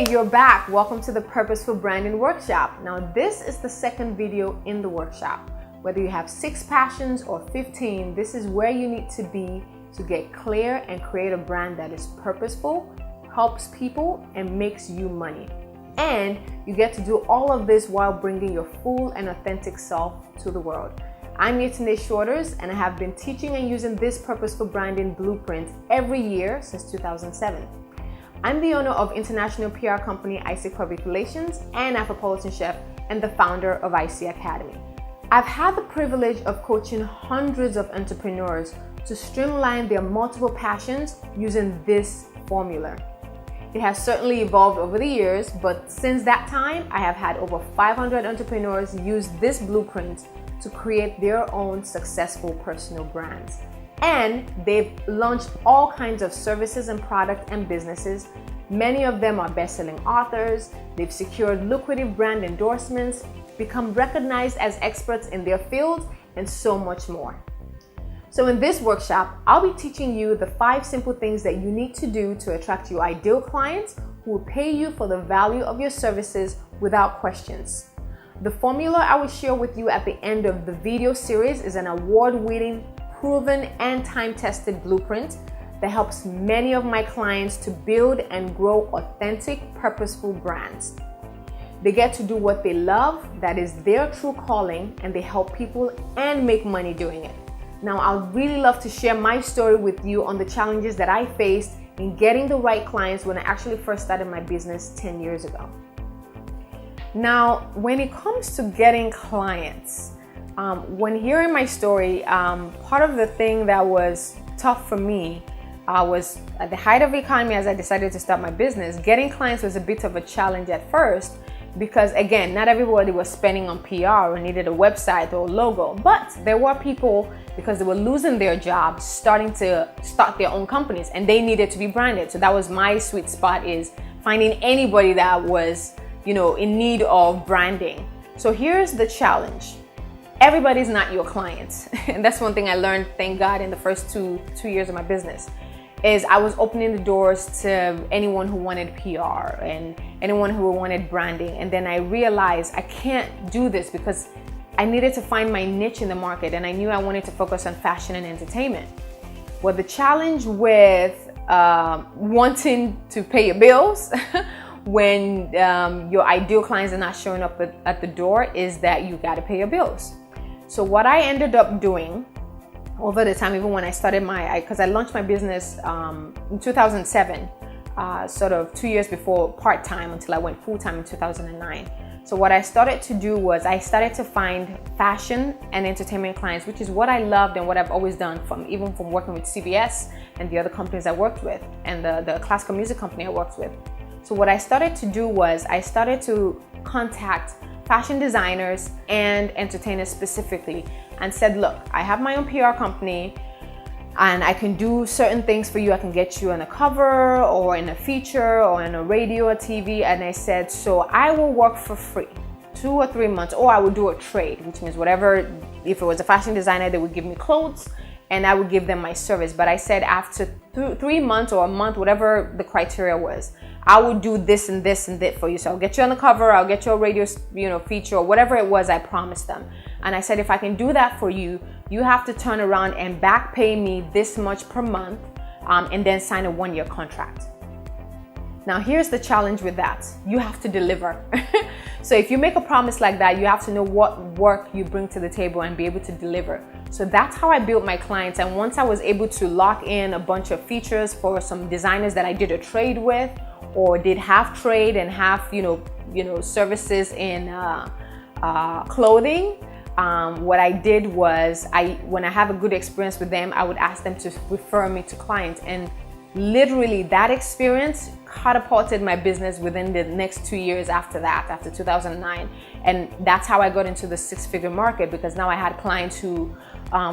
you're back. Welcome to the Purposeful Branding Workshop. Now, this is the second video in the workshop. Whether you have 6 passions or 15, this is where you need to be to get clear and create a brand that is purposeful, helps people, and makes you money. And you get to do all of this while bringing your full and authentic self to the world. I'm Yetunde Shorters, and I have been teaching and using this purposeful branding blueprint every year since 2007. I'm the owner of international PR company IC Public Relations and Afropolitan Chef, and the founder of IC Academy. I've had the privilege of coaching hundreds of entrepreneurs to streamline their multiple passions using this formula. It has certainly evolved over the years, but since that time, I have had over 500 entrepreneurs use this blueprint to create their own successful personal brands. And they've launched all kinds of services and products and businesses. Many of them are best-selling authors. They've secured lucrative brand endorsements, become recognized as experts in their field, and so much more. So in this workshop, I'll be teaching you the 5 simple things that you need to do to attract your ideal clients who will pay you for the value of your services without questions. The formula I will share with you at the end of the video series is an award-winning, proven and time-tested blueprint that helps many of my clients to build and grow authentic, purposeful brands. They get to do what they love, that is their true calling, and they help people and make money doing it. Now, I'd really love to share my story with you on the challenges that I faced in getting the right clients when I actually first started my business 10 years ago. Now, when it comes to getting clients, when hearing my story, part of the thing that was tough for me was at the height of the economy as I decided to start my business. Getting clients was a bit of a challenge at first because, again, not everybody was spending on PR or needed a website or a logo, but there were people, because they were losing their jobs, starting to start their own companies, and they needed to be branded. So that was my sweet spot, is finding anybody that was, in need of branding. So here's the challenge. Everybody's not your client. And that's one thing I learned, thank God, in the first two years of my business, is I was opening the doors to anyone who wanted PR and anyone who wanted branding. And then I realized I can't do this because I needed to find my niche in the market, and I knew I wanted to focus on fashion and entertainment. Well, the challenge with wanting to pay your bills when your ideal clients are not showing up at the door is that you got to pay your bills. So what I ended up doing over the time, even when I started because I launched my business in 2007, sort of 2 years before part-time, until I went full-time in 2009. So what I started to do was I started to find fashion and entertainment clients, which is what I loved and what I've always done, even from working with CBS and the other companies I worked with, and the classical music company I worked with. So what I started to do was I started to contact fashion designers and entertainers specifically, and said, look, I have my own PR company and I can do certain things for you. I can get you on a cover or in a feature or in a radio or TV. And I said, so I will work for free 2 or 3 months, or I would do a trade, which means whatever, if it was a fashion designer, they would give me clothes and I would give them my service. But I said after 3 months or a month, whatever the criteria was, I would do this and this and that for you. So I'll get you on the cover, I'll get you a radio, feature, or whatever it was I promised them. And I said, if I can do that for you, you have to turn around and back pay me this much per month, and then sign a 1-year contract. Now, here's the challenge with that. You have to deliver. So if you make a promise like that, you have to know what work you bring to the table and be able to deliver. So that's how I built my clients. And once I was able to lock in a bunch of features for some designers that I did a trade with, or did half trade and half, services in clothing, what I did was, when I have a good experience with them, I would ask them to refer me to clients. And literally that experience catapulted my business within the next 2 years after that, after 2009. And that's how I got into the 6-figure market, because now I had clients who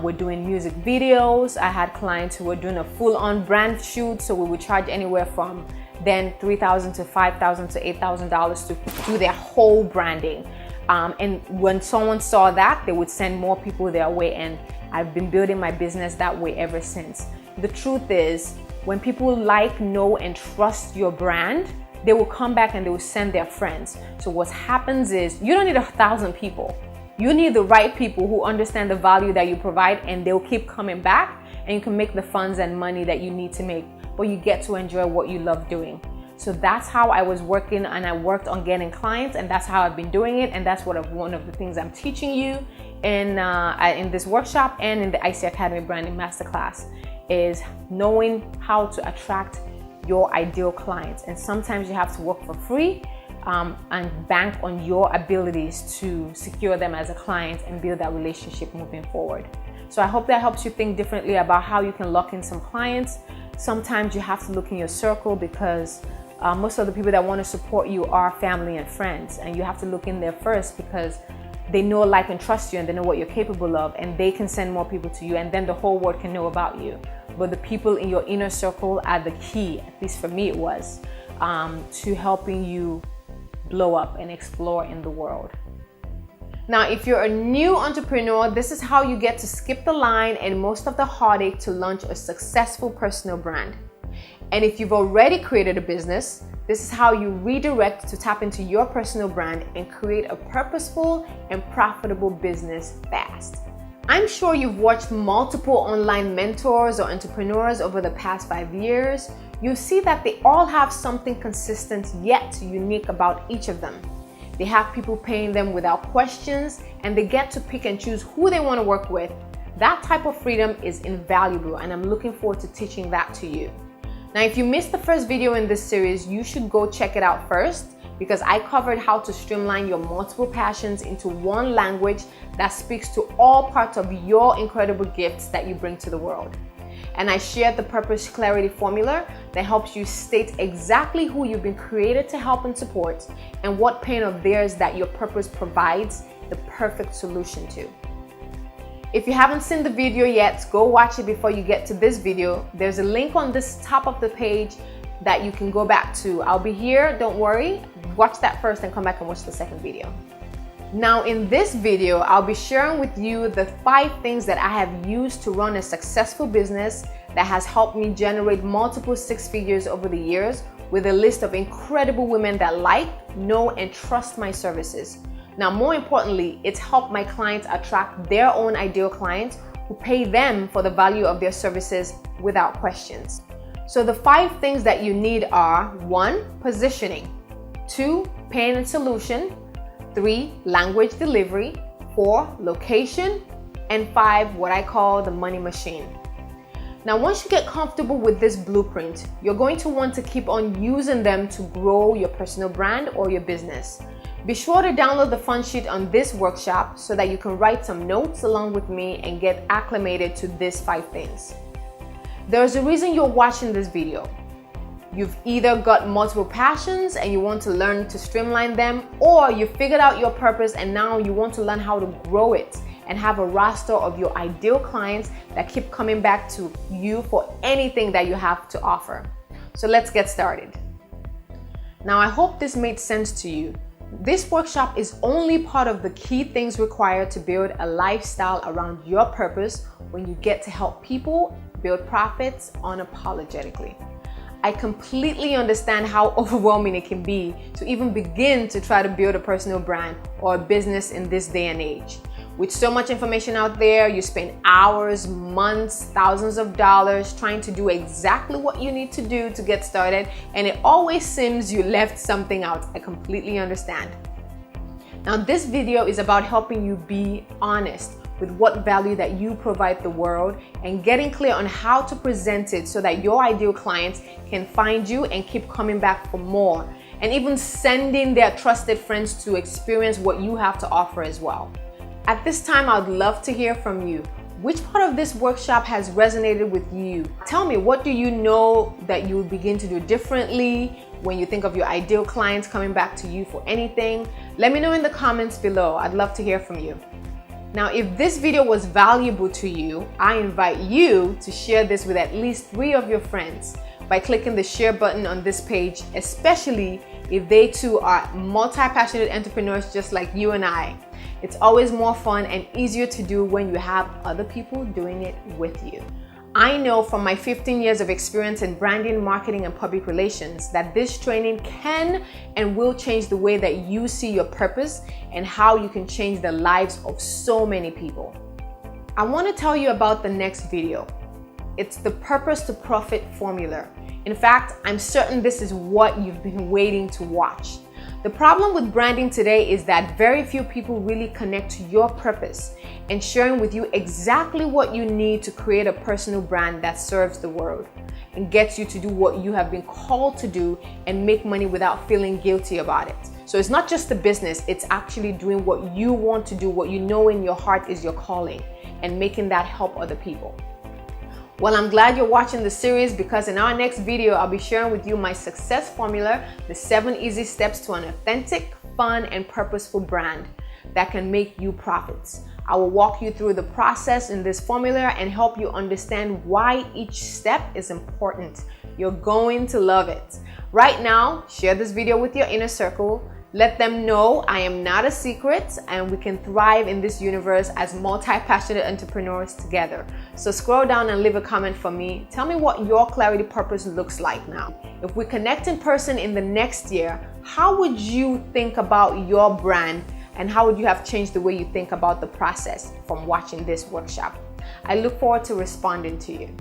were doing music videos. I had clients who were doing a full-on brand shoot. So we would charge anywhere from then $3,000 to $5,000 to $8,000 to do their whole branding. And when someone saw that, they would send more people their way. And I've been building my business that way ever since. The truth is, when people like, know, and trust your brand, they will come back and they will send their friends. So what happens is you don't need 1,000 people. You need the right people who understand the value that you provide, and they'll keep coming back, and you can make the funds and money that you need to make, but you get to enjoy what you love doing. So that's how I was working, and I worked on getting clients, and that's how I've been doing it. And that's one of the things I'm teaching you in this workshop and in the IC Academy Branding Masterclass, is knowing how to attract your ideal clients. And sometimes you have to work for free and bank on your abilities to secure them as a client and build that relationship moving forward. So I hope that helps you think differently about how you can lock in some clients. Sometimes you have to look in your circle, because most of the people that want to support you are family and friends, and you have to look in there first, because they know, like, and trust you, and they know what you're capable of, and they can send more people to you, and then the whole world can know about you. But the people in your inner circle are the key, at least for me it was, to helping you blow up and explore in the world. Now, if you're a new entrepreneur, this is how you get to skip the line and most of the heartache to launch a successful personal brand. And if you've already created a business, this is how you redirect to tap into your personal brand and create a purposeful and profitable business fast. I'm sure you've watched multiple online mentors or entrepreneurs over the past 5 years. You see that they all have something consistent yet unique about each of them. They have people paying them without questions, and they get to pick and choose who they want to work with. That type of freedom is invaluable, and I'm looking forward to teaching that to you. Now, if you missed the first video in this series, you should go check it out first, because I covered how to streamline your multiple passions into one language that speaks to all parts of your incredible gifts that you bring to the world. And I shared the Purpose Clarity Formula that helps you state exactly who you've been created to help and support, and what pain of theirs that your purpose provides the perfect solution to. If you haven't seen the video yet, go watch it before you get to this video. There's a link on this top of the page that you can go back to. I'll be here, don't worry. Watch that first and come back and watch the second video. Now, in this video, I'll be sharing with you the 5 things that I have used to run a successful business that has helped me generate multiple 6 figures over the years, with a list of incredible women that like, know, and trust my services. Now, more importantly, it's helped my clients attract their own ideal clients who pay them for the value of their services without questions. So the 5 things that you need are: 1, positioning; 2, pain and solution; 3, language delivery; 4, location; and 5, what I call the money machine. Now, once you get comfortable with this blueprint, you're going to want to keep on using them to grow your personal brand or your business. Be sure to download the fun sheet on this workshop so that you can write some notes along with me and get acclimated to these 5 things. There's a reason you're watching this video. You've either got multiple passions and you want to learn to streamline them, or you figured out your purpose and now you want to learn how to grow it and have a roster of your ideal clients that keep coming back to you for anything that you have to offer. So let's get started. Now, I hope this made sense to you. This workshop is only part of the key things required to build a lifestyle around your purpose when you get to help people build profits unapologetically. I completely understand how overwhelming it can be to even begin to try to build a personal brand or a business in this day and age. With so much information out there, you spend hours, months, thousands of dollars trying to do exactly what you need to do to get started, and it always seems you left something out. I completely understand. Now, this video is about helping you be honest with what value that you provide the world and getting clear on how to present it so that your ideal clients can find you and keep coming back for more, and even sending their trusted friends to experience what you have to offer as well. At this time, I'd love to hear from you. Which part of this workshop has resonated with you? Tell me, what do you know that you would begin to do differently when you think of your ideal clients coming back to you for anything? Let me know in the comments below. I'd love to hear from you. Now, if this video was valuable to you, I invite you to share this with at least 3 of your friends by clicking the share button on this page, especially if they too are multi-passionate entrepreneurs just like you and I. It's always more fun and easier to do when you have other people doing it with you. I know from my 15 years of experience in branding, marketing, and public relations that this training can and will change the way that you see your purpose and how you can change the lives of so many people. I want to tell you about the next video. It's the Purpose to Profit formula. In fact, I'm certain this is what you've been waiting to watch. The problem with branding today is that very few people really connect to your purpose and sharing with you exactly what you need to create a personal brand that serves the world and gets you to do what you have been called to do and make money without feeling guilty about it. So it's not just the business, it's actually doing what you want to do, what you know in your heart is your calling, and making that help other people. Well, I'm glad you're watching the series, because in our next video, I'll be sharing with you my success formula, the 7 easy steps to an authentic, fun, and purposeful brand that can make you profits. I will walk you through the process in this formula and help you understand why each step is important. You're going to love it. Right now, share this video with your inner circle. Let them know I am not a secret and we can thrive in this universe as multi-passionate entrepreneurs together. So scroll down and leave a comment for me. Tell me what your clarity purpose looks like now. If we connect in person in the next year, how would you think about your brand and how would you have changed the way you think about the process from watching this workshop? I look forward to responding to you.